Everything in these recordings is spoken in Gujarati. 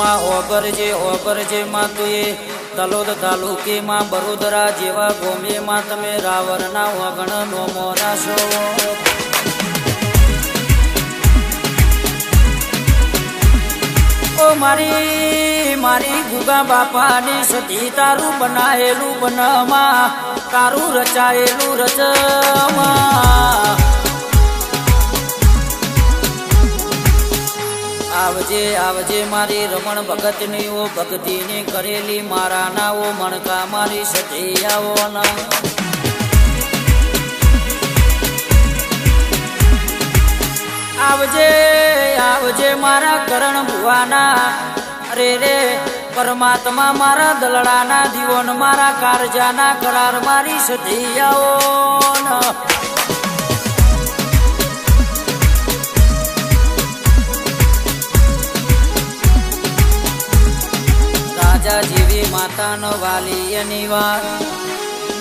માં ઓગરજે માં તુએ તલોદ તાલુકે માં બરોદરા જેવા ગોમે માં તમે રાવણના વગણ નો મોરાશો ઓ મારી ગુગા બાપાની સતી તારું બનાયેલું બનમાં તારું રચાયેલું રચમાં આવજે મારી રમણ ભગતની ઓ ભક્તિની કરેલી મારા નાઓ મણકા મારી સતી આવો ના આવજે મારા કરણ ભુવાના અરે રે પરમાત્મા મારા દલડાના દીવોન મારા કારજાના કરાર મારી સતી આવો ના રાજા જેવી માતાનો વાલી એની વાત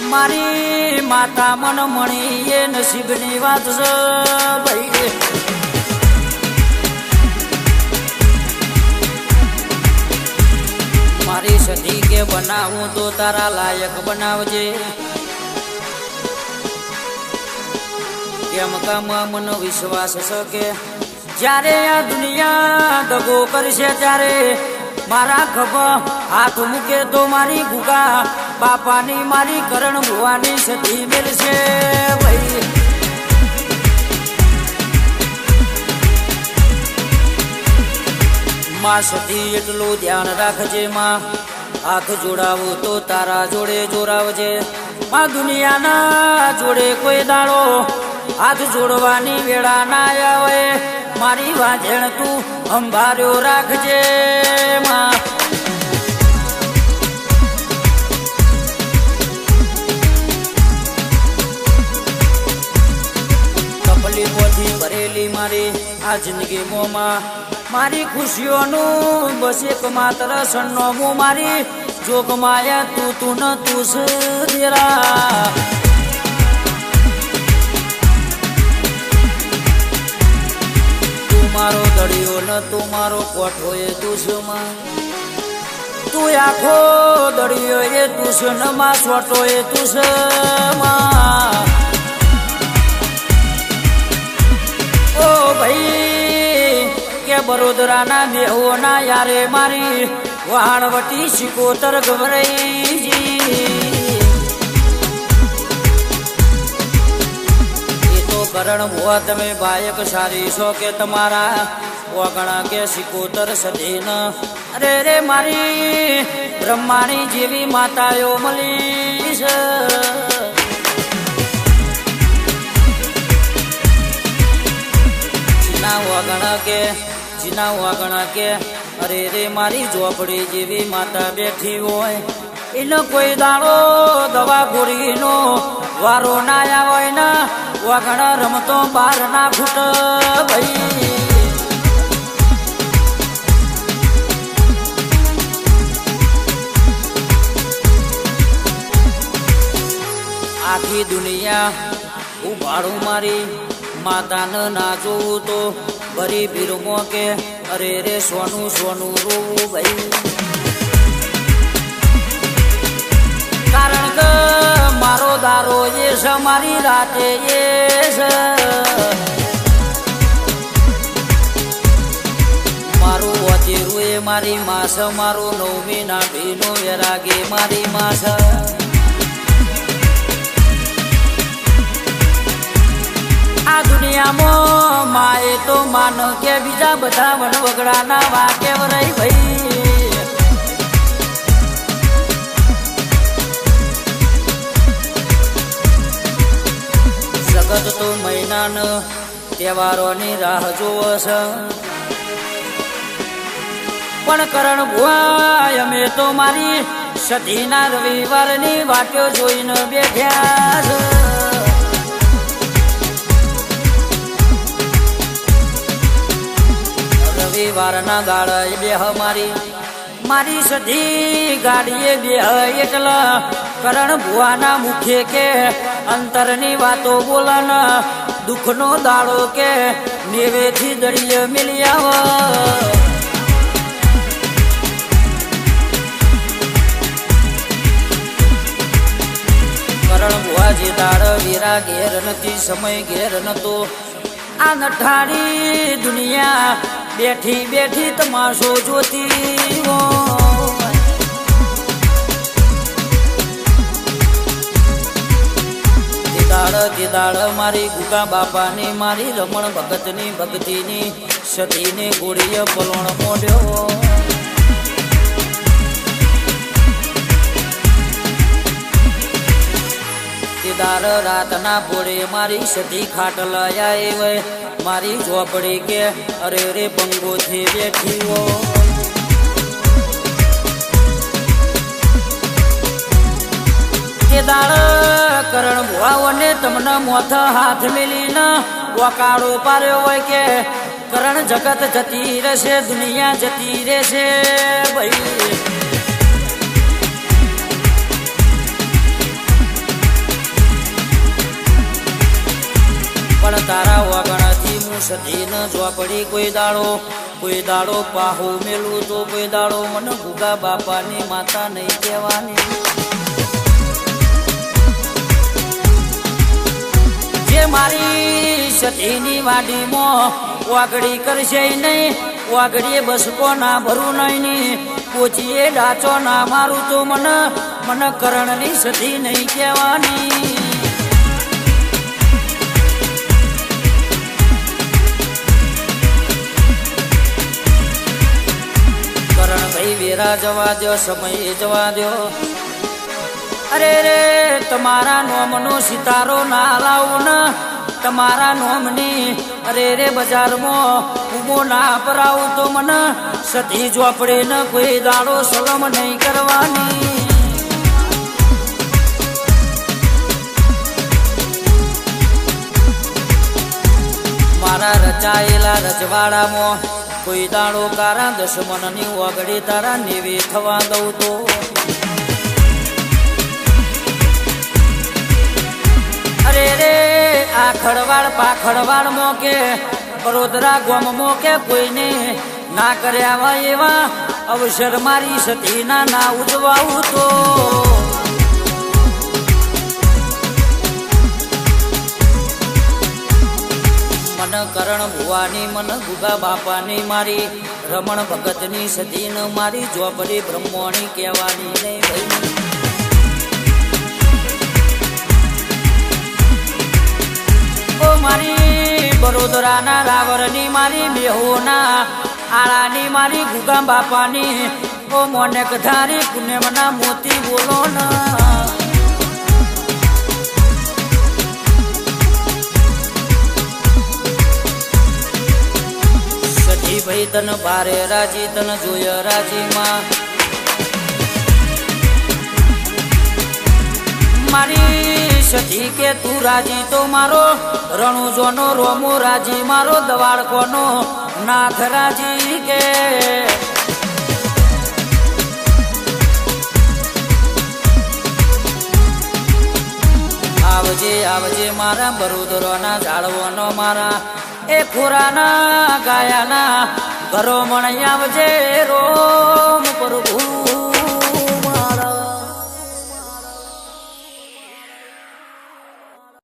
મારી માતા મન મણી એ નસીબની વાત છે ભાઈ મારી સતી કે બનાવું તો તારા લાયક બનાવજે કેમ કામ મન વિશ્વાસ છે કે જ્યારે આ દુનિયા દગો કરશે ત્યારે મારા ખભા હાથ મૂકે તો મારી ગુગા બાપાની મારી કરણ ભુવાની સતી મેળશે ભાઈ માં સતી એટલું ધ્યાન રાખજે માં હાથ જોડાવું તો તારા જોડે જોડાવજે માં દુનિયાના જોડે કોઈ દાડો હાથ જોડવાની વેળા ના આવે મારી વાંઝણ તું અંભાર્યો રાખજે માં તકલીફોથી ભરેલી મારી આ જિંદગી મોમાં મારી ખુશીઓનું બસ એક માત્ર સન્નોમું મારી જોગમાયા તું ન તું સદેરા મારો દળિયો ન તું મારો કોઠો એ દુશ્મન તું આખો દળિયો એ દુશ્મન માં છોટો એ દુશ્મન ઓ ભાઈ કે બરોદરાના દેહો ના યારે મારી વહાણવટી સિકોતર ગવરાઈજી કરણ ભુવા તમે બાયક સારી છો કે તમારા વગણા કે સિકોતર સધીન અરે રે મારી બ્રહ્માણી જેવી માતાઓ મળી છે જીના વગણા કે અરે રે મારી ઝોપડી જેવી માતા બેઠી હોય એનો કોઈ દાડો દવા ગોળીનો વારો ના હોય ને વગણા રમતો બાર ના ફૂટ ભાઈ આખી દુનિયા ઉભાડું મારી માતાને ના જોવું તો ભરી ભીરમો કે અરે રે સોનું સોનું રોવું ભાઈ કારણ કે મારો દારો એ છે મારી રાતે એ છે મારું વચેરું એ મારી માસ મારું નવમી ના ભીનો વેરાગે મારી માસ આ દુનિયામાં માએ તો માન કે બીજા બધા વનવગડાના વાકે વરાઈ ભાઈ જગત તો મહિનાન તહેવારોની રાહ જોવો છે પણ કરણ ભુવા અમે તો મારી સતીના રવિવારની વાટ્યો જોઈને બેઠ્યા છે રવિવારના દાડા બેહ મારી સધી ગાડીએ બેહ એટલા કરણ ભુવાના મુખે કે અંતરની વાતો બોલન દુઃખનો દાડો કે નેવેથી દળીએ મિલ્યા વેરા ઘેર નથી, સમય ઘેર નતો. આ નઠારી દુનિયા બેઠી બેઠી તમાશો જોતી હોય. દીદાળ મારી ગુગા બાપાની, મારી રમણ ભગતની ભક્તિની સતીની ગોળીએ પલોણ મોડ્યો. દીદાળ રાતના ભોળે મારી સતી ખાટલાયા એવે મારી ઝોપડી કે અરે રે બંગોથી બેઠી હો. દાળ કરણ ભુવાઓને તમને મોથ હાથ મેલીને વકાળો પાર્યો હોય કે કરણ જગત જતી રહેશે, દુનિયા જતી રહેશે ભાઈ. પણ તારા વગણથી હું સતીને ઝોપડી કોઈ દાડો પાહો મેલું તો કોઈ દાડો મને ગુગા બાપાની માતા નહીં કહેવાની. મારી સતીની વાડીમાં વાગડી કરશે નહીં, વાગડીએ બસકો ના ભરું નહીં, કોચીએ ડાચો ના મારું તો મને કરણની સતી નહીં કહેવાની. કરણ ભાઈ વેરા જવા દો, સમય જવા દો. અરે રે તમારા નોમનો સિતારો ના લાવું ને, તમારા નોમની અરે રે બજારમાં ઉભો ના પરાવું તો મને સતી ઝોપડે ને કોઈ દાડો સલમ નહીં કરવાની. મારા રચાયેલા રજવાડામાં કોઈ દાડો કારા દુશ્મનની ઓગળી તારા નેવે થવા દઉં તો. અરે રે આ ખડવાળ પાખડવાળ મોકે બરોદરા ગોમ મોકે કોઈને ના કર્યા હોય એવા અવસર મારી સતીના ના ઉજવાવું તો. મન કરણ ભુવાની, મન ગુગા બાપાની, મારી રમણ ભગતની સતીને મારી ઝોપડી બ્રહ્મોણી કહેવાની નહીં ભાઈ. મારી બરોદરાના રાવરની, મારી મેહોના આળાની, મારી ગુગા બાપાની ઓ મોનેક ધારી પુણ્યમના મોતી બોલો ના. સતી ભાઈ તન ભારે રાજી, તન જોય રાજીમાં મારી સતી કે તું રાજી તો મારો રણુજોનો રોમો રાજી, મારો દવાડકોનો નાથ રાજી કે. આવજે આવજે મારા બરોદરોના ઝાડવાનો, મારા એ ખોરાના ગાયાના ઘરો મણ આવજે રોમ પ્રભુ.